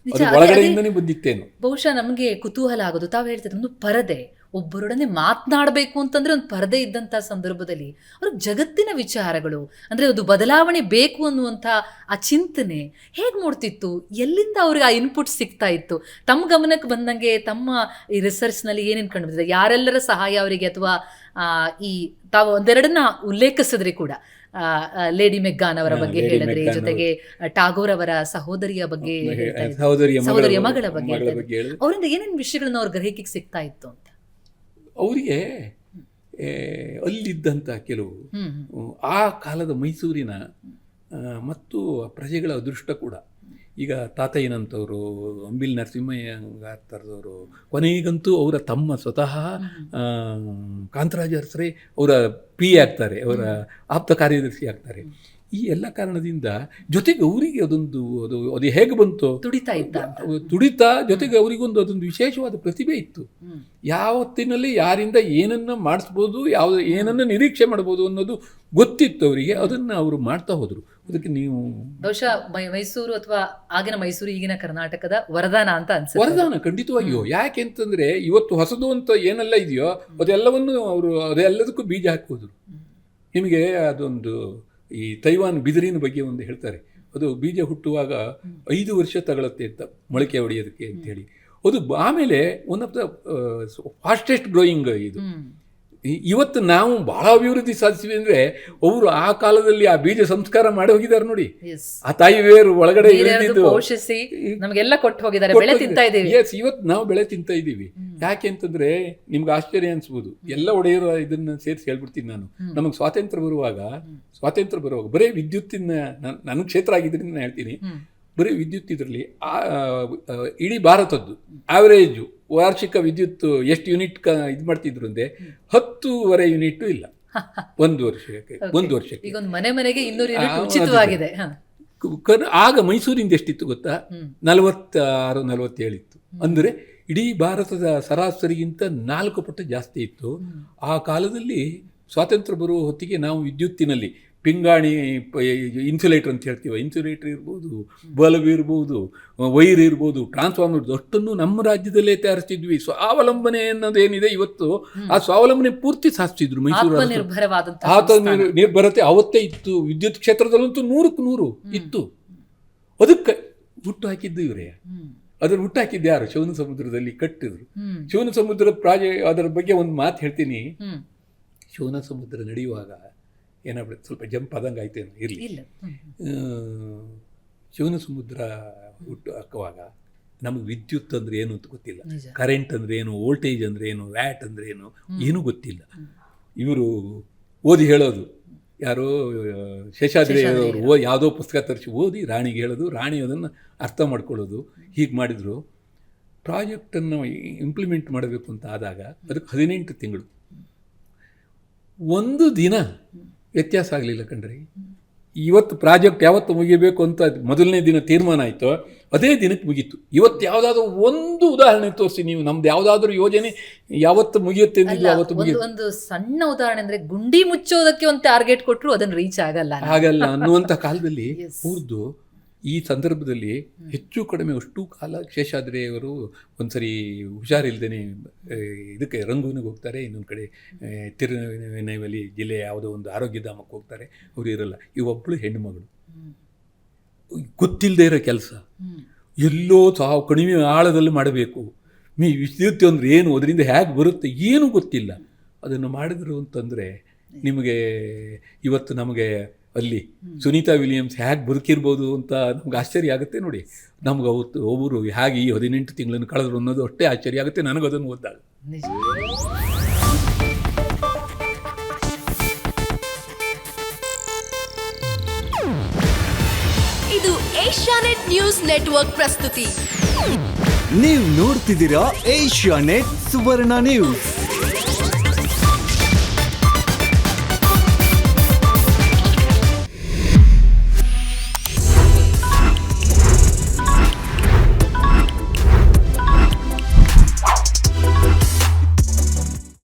ಅದು ಒಳಗಡೆಯಿಂದನೇ ಬಂದಿತ್ತೇನು. ಬಹುಶಃ ನಮಗೆ ಕುತೂಹಲ ಆಗೋದು, ತಾವು ಹೇಳ್ತಿದ್ರು ಒಂದು ಪರದೆ, ಒಬ್ಬರೊಡನೆ ಮಾತನಾಡಬೇಕು ಅಂತಂದ್ರೆ ಒಂದು ಪರದೆ ಇದ್ದಂಥ ಸಂದರ್ಭದಲ್ಲಿ ಅವ್ರಿಗೆ ಜಗತ್ತಿನ ವಿಚಾರಗಳು ಅಂದರೆ ಅದು ಬದಲಾವಣೆ ಬೇಕು ಅನ್ನುವಂಥ ಆ ಚಿಂತನೆ ಹೇಗೆ ಮೂಡ್ತಿತ್ತು, ಎಲ್ಲಿಂದ ಅವ್ರಿಗೆ ಆ ಇನ್ಪುಟ್ ಸಿಗ್ತಾ ಇತ್ತು? ತಮ್ಮ ಗಮನಕ್ಕೆ ಬಂದಂಗೆ ತಮ್ಮ ಈ ರಿಸರ್ಚ್ನಲ್ಲಿ ಏನೇನು ಕಂಡು ಬಂದಿದೆ, ಯಾರೆಲ್ಲರ ಸಹಾಯ ಅವರಿಗೆ, ಅಥವಾ ಈ ತಾವು ಒಂದೆರಡನ್ನ ಉಲ್ಲೇಖಿಸಿದ್ರಿ ಕೂಡ, ಲೇಡಿ ಮೆಗ್ಗಾನ್ ಅವರ ಬಗ್ಗೆ ಹೇಳಿದ್ರಿ, ಜೊತೆಗೆ ಟಾಗೋರ್ ಅವರ ಸಹೋದರಿಯ ಬಗ್ಗೆ, ಸಹೋದರಿಯ ಮಗಳ ಬಗ್ಗೆ, ಅವರಿಂದ ಏನೇನು ವಿಷಯಗಳನ್ನ ಅವ್ರ ಗ್ರಹಿಕೆಗೆ ಸಿಗ್ತಾ ಇತ್ತು ಅಂತ? ಅವರಿಗೆ ಅಲ್ಲಿದ್ದಂಥ ಕೆಲವು ಆ ಕಾಲದ ಮೈಸೂರಿನ ಮತ್ತು ಪ್ರಜೆಗಳ ಅದೃಷ್ಟ ಕೂಡ, ಈಗ ತಾತಯ್ಯನಂಥವರು, ಅಂಬಿಲ್ ನರಸಿಂಹಯ್ಯಂಗಾರ್ತರದವರು, ಕೊನೆಗಂತೂ ಅವರ ತಮ್ಮ ಸ್ವತಃ ಕಾಂತರಾಜ ಅರಸರೇ ಅವರ ಪಿ ಆಗ್ತಾರೆ, ಅವರ ಆಪ್ತ ಕಾರ್ಯದರ್ಶಿ ಆಗ್ತಾರೆ. ಈ ಎಲ್ಲ ಕಾರಣದಿಂದ ಜೊತೆಗೆ ಅವರಿಗೆ ಅದು ಹೇಗೆ ಬಂತು, ತುಡಿತಾ ಜೊತೆಗೆ ಅವರಿಗೊಂದು ಅದೊಂದು ವಿಶೇಷವಾದ ಪ್ರತಿಭೆ ಇತ್ತು. ಯಾವತ್ತಿನಲ್ಲಿ ಯಾರಿಂದ ಏನನ್ನ ಮಾಡಿಸ್ಬೋದು, ಏನನ್ನ ನಿರೀಕ್ಷೆ ಮಾಡ್ಬೋದು ಅನ್ನೋದು ಗೊತ್ತಿತ್ತು ಅವರಿಗೆ. ಅದನ್ನು ಅವರು ಮಾಡ್ತಾ ಹೋದರು. ಅದಕ್ಕೆ ನೀವು ಬಹುಶಃ ಮೈಸೂರು ಅಥವಾ ಆಗಿನ ಮೈಸೂರು ಈಗಿನ ಕರ್ನಾಟಕದ ವರದಾನ ಅಂತ ಅನ್ಸುತ್ತೆ. ವರದಾನ ಖಂಡಿತವಾಗಿಯೋ. ಯಾಕೆ ಅಂತಂದ್ರೆ ಇವತ್ತು ಹೊಸದು ಅಂತ ಏನೆಲ್ಲ ಇದೆಯೋ ಅದೆಲ್ಲವನ್ನು ಅವರು ಅದೆಲ್ಲದಕ್ಕೂ ಬೀಜ ಹಾಕೋದ್ರು. ನಿಮಗೆ ಅದೊಂದು ಈ ತೈವಾನ್ ಬಿದಿರಿನ ಬಗ್ಗೆ ಒಂದು ಹೇಳ್ತಾರೆ, ಅದು ಬೀಜ ಹುಟ್ಟುವಾಗ 5 ವರ್ಷ ತಗೊಳುತ್ತೆ ಅಂತ ಮೊಳಕೆ ಹೊಡೆಯೋದಕ್ಕೆ ಅಂತೇಳಿ. ಅದು ಆಮೇಲೆ one of the fastest growing ಇದು. ಇವತ್ತು ನಾವು ಬಹಳ ಅಭಿವೃದ್ಧಿ ಸಾಧಿಸಿವಿ ಅಂದ್ರೆ ಅವರು ಆ ಕಾಲದಲ್ಲಿ ಆ ಬೀಜ ಸಂಸ್ಕಾರ ಮಾಡಿ ಹೋಗಿದ್ದಾರೆ ನೋಡಿ. ಆ ತಾಯಿ ಬೇರು ಒಳಗಡೆ ನಮಗೆಲ್ಲ ಕೊಟ್ಟು ಹೋಗಿದ್ದಾರೆ. ಇವತ್ತು ನಾವು ಬೆಳೆ ತಿಂತಾ ಇದ್ದೀವಿ. ಯಾಕೆ ಅಂತಂದ್ರೆ ನಿಮ್ಗೆ ಆಶ್ಚರ್ಯ ಅನ್ಸ್ಬೋದು, ಎಲ್ಲ ಒಡೆಯರು ಇದನ್ನ ಸೇರಿಸಿ ಹೇಳ್ಬಿಡ್ತೀನಿ ನಾನು. ನಮಗೆ ಸ್ವಾತಂತ್ರ್ಯ ಬರುವಾಗ ಬರೀ ವಿದ್ಯುತ್ತಿನ ನನ್ನ ಕ್ಷೇತ್ರ ಆಗಿದ್ರಿಂದ ನಾನು ಹೇಳ್ತೀನಿ, ಬರೀ ವಿದ್ಯುತ್ ಇದರಲ್ಲಿ ಇಡೀ ಭಾರತದ್ದು ಆವರೇಜು ವಾರ್ಷಿಕ ವಿದ್ಯುತ್ ಎಷ್ಟು ಯೂನಿಟ್ ಇದು ಮಾಡ್ತಿದ್ರು ಅಂದ್ರೆ 10.5 ಯೂನಿಟ್ ಇಲ್ಲ ಒಂದು ವರ್ಷಕ್ಕೆ. ಈಗ ಮನೆ ಮನೆಗೆ 200 ಯೂನಿಟ್ ಉಚಿತವಾಗಿದೆ. ಆಗ ಮೈಸೂರಿಂದ ಎಷ್ಟಿತ್ತು ಗೊತ್ತಾ? 46-47 ಇತ್ತು. ಅಂದರೆ ಇಡೀ ಭಾರತದ ಸರಾಸರಿಗಿಂತ 4 ಪಟ್ಟು ಜಾಸ್ತಿ ಇತ್ತು. ಆ ಕಾಲದಲ್ಲಿ ಸ್ವಾತಂತ್ರ್ಯ ಬರುವ ಹೊತ್ತಿಗೆ ನಾವು ವಿದ್ಯುತ್ತಿನಲ್ಲಿ ಪಿಂಗಾಣಿ, ಇನ್ಸುಲೇಟರ್ ಅಂತ ಹೇಳ್ತೀವಿ, ಇನ್ಸುಲೇಟರ್ ಇರ್ಬೋದು, ಬಲ್ಬ್ ಇರ್ಬೋದು, ವೈರ್ ಇರ್ಬೋದು, ಟ್ರಾನ್ಸ್ಫಾರ್ಮರ್ ಅಷ್ಟನ್ನು ನಮ್ಮ ರಾಜ್ಯದಲ್ಲೇ ತಯಾರಿಸ್ತಿದ್ವಿ. ಸ್ವಾವಲಂಬನೆ ಅನ್ನೋದೇನಿದೆ ಇವತ್ತು, ಆ ಸ್ವಾವಲಂಬನೆ ಪೂರ್ತಿ ಸಾಧಿಸಿದ್ರು ಮೈಸೂರು. ನಿರ್ಭರತೆ ಅವತ್ತೇ ಇತ್ತು. ವಿದ್ಯುತ್ ಕ್ಷೇತ್ರದಲ್ಲಂತೂ 100ಕ್ಕೆ 100 ಇತ್ತು. ಅದಕ್ಕೆ ಹುಟ್ಟು ಹಾಕಿದ್ದು ಇವರೇ. ಅದನ್ನು ಹುಟ್ಟು ಹಾಕಿದ್ದು ಯಾರು? ಶಿವನ ಸಮುದ್ರದಲ್ಲಿ ಕಟ್ಟಿದ್ರು. ಶಿವನ ಸಮುದ್ರ ಅದರ ಬಗ್ಗೆ ಒಂದು ಮಾತು ಹೇಳ್ತೀನಿ. ಶಿವನ ಸಮುದ್ರ ನಡೆಯುವಾಗ ಏನಾಗ್ಬಿಡುತ್ತೆ, ಸ್ವಲ್ಪ ಜಂಪ್ ಆದಂಗೆ ಆಯ್ತೇನೋ ಇರಲಿ. ಶಿವನ ಸಮುದ್ರ ಹುಟ್ಟು ಹಾಕುವಾಗ ನಮಗೆ ವಿದ್ಯುತ್ ಅಂದರೆ ಏನು ಅಂತ ಗೊತ್ತಿಲ್ಲ, ಕರೆಂಟ್ ಅಂದರೆ ಏನು, ವೋಲ್ಟೇಜ್ ಅಂದರೆ ಏನು, ವ್ಯಾಟ್ ಅಂದರೆ ಏನೂ ಗೊತ್ತಿಲ್ಲ. ಇವರು ಓದಿ ಹೇಳೋದು ಯಾರೋ ಶೇಷಾದ್ರಿ ಅವರು ಯಾವುದೋ ಪುಸ್ತಕ ತರಿಸಿ ಓದಿ ರಾಣಿಗೆ ಹೇಳೋದು, ರಾಣಿ ಅದನ್ನು ಅರ್ಥ ಮಾಡ್ಕೊಳ್ಳೋದು. ಹೀಗೆ ಮಾಡಿದ್ರು. ಪ್ರಾಜೆಕ್ಟನ್ನು ಇಂಪ್ಲಿಮೆಂಟ್ ಮಾಡಬೇಕು ಅಂತ ಆದಾಗ ಅದಕ್ಕೆ 18 ತಿಂಗಳು, ಒಂದು ದಿನ ವ್ಯತ್ಯಾಸ ಆಗಲಿಲ್ಲ ಕಣ್ರಿ. ಇವತ್ತು ಪ್ರಾಜೆಕ್ಟ್ ಯಾವತ್ತು ಮುಗಿಬೇಕು ಅಂತ ಮೊದಲನೇ ದಿನ ತೀರ್ಮಾನ ಆಯಿತು, ಅದೇ ದಿನಕ್ಕೆ ಮುಗೀತು. ಇವತ್ತು ಯಾವುದಾದ್ರೂ ಒಂದು ಉದಾಹರಣೆ ತೋರಿಸಿ ನೀವು, ನಮ್ದು ಯಾವುದಾದ್ರೂ ಯೋಜನೆ ಯಾವತ್ತು ಮುಗಿಯುತ್ತೆ ಅವತ್ತು ಮುಗಿಯುತ್ತೆ. ಒಂದು ಸಣ್ಣ ಉದಾಹರಣೆ ಅಂದರೆ ಗುಂಡಿ ಮುಚ್ಚೋದಕ್ಕೆ ಒಂದು ಟಾರ್ಗೆಟ್ ಕೊಟ್ಟರು ಅದನ್ನು ರೀಚ್ ಆಗಲ್ಲ ಅನ್ನುವಂಥ ಕಾಲದಲ್ಲಿ ಕೂರ್ದು ಈ ಸಂದರ್ಭದಲ್ಲಿ ಹೆಚ್ಚು ಕಡಿಮೆ ಅಷ್ಟು ಕಾಲ ಶೇಷಾದ್ರಿಯವರು ಒಂದ್ಸರಿ ಹುಷಾರಿಲ್ದೇನೆ ಇದಕ್ಕೆ ರಂಗೂನಿಗೆ ಹೋಗ್ತಾರೆ, ಇನ್ನೊಂದು ಕಡೆ ತಿರುನೆಲ್ವೇಲಿ ಜಿಲ್ಲೆಯ ಯಾವುದೋ ಒಂದು ಆರೋಗ್ಯಧಾಮಕ್ಕೆ ಹೋಗ್ತಾರೆ. ಅವರು ಇರಲ್ಲ. ಒಬ್ಬಳು ಹೆಣ್ಣುಮಗಳು, ಗೊತ್ತಿಲ್ಲದೆ ಇರೋ ಕೆಲಸ, ಎಲ್ಲೋ ಕಡಿಮೆ ಆಳದಲ್ಲಿ ಮಾಡಬೇಕು. ವಿದ್ಯುತ್ ಅಂದರೆ ಏನು, ಅದರಿಂದ ಹೇಗೆ ಬರುತ್ತೆ ಏನೂ ಗೊತ್ತಿಲ್ಲ. ಅದನ್ನು ಮಾಡಿದ್ರು ಅಂತಂದರೆ ನಿಮಗೆ ಇವತ್ತು ನಮಗೆ ಅಲ್ಲಿ ಸುನೀತಾ ವಿಲಿಯಮ್ಸ್ ಹೇಗೆ ಬದುಕಿರ್ಬೋದು ಅಂತ ನಮ್ಗೆ ಆಶ್ಚರ್ಯ ಆಗುತ್ತೆ ನೋಡಿ. ನಮ್ಗೆ ಅವತ್ತು ಒಬ್ಬರು ಹೇಗೆ ಈ 18 ತಿಂಗಳನ್ನು ಕಳೆದ್ರು ಅನ್ನೋದು ಅಷ್ಟೇ ಆಶ್ಚರ್ಯ ಆಗುತ್ತೆ ನನಗದನ್ನು ಓದಿದಾಗ. ಇದು ಏಷ್ಯಾನೆಟ್ ನ್ಯೂಸ್ ನೆಟ್ವರ್ಕ್ ಪ್ರಸ್ತುತಿ. ನೀವು ನೋಡ್ತಿದ್ದೀರಾ ಏಷ್ಯಾನೆಟ್ ಸುವರ್ಣ ನ್ಯೂಸ್.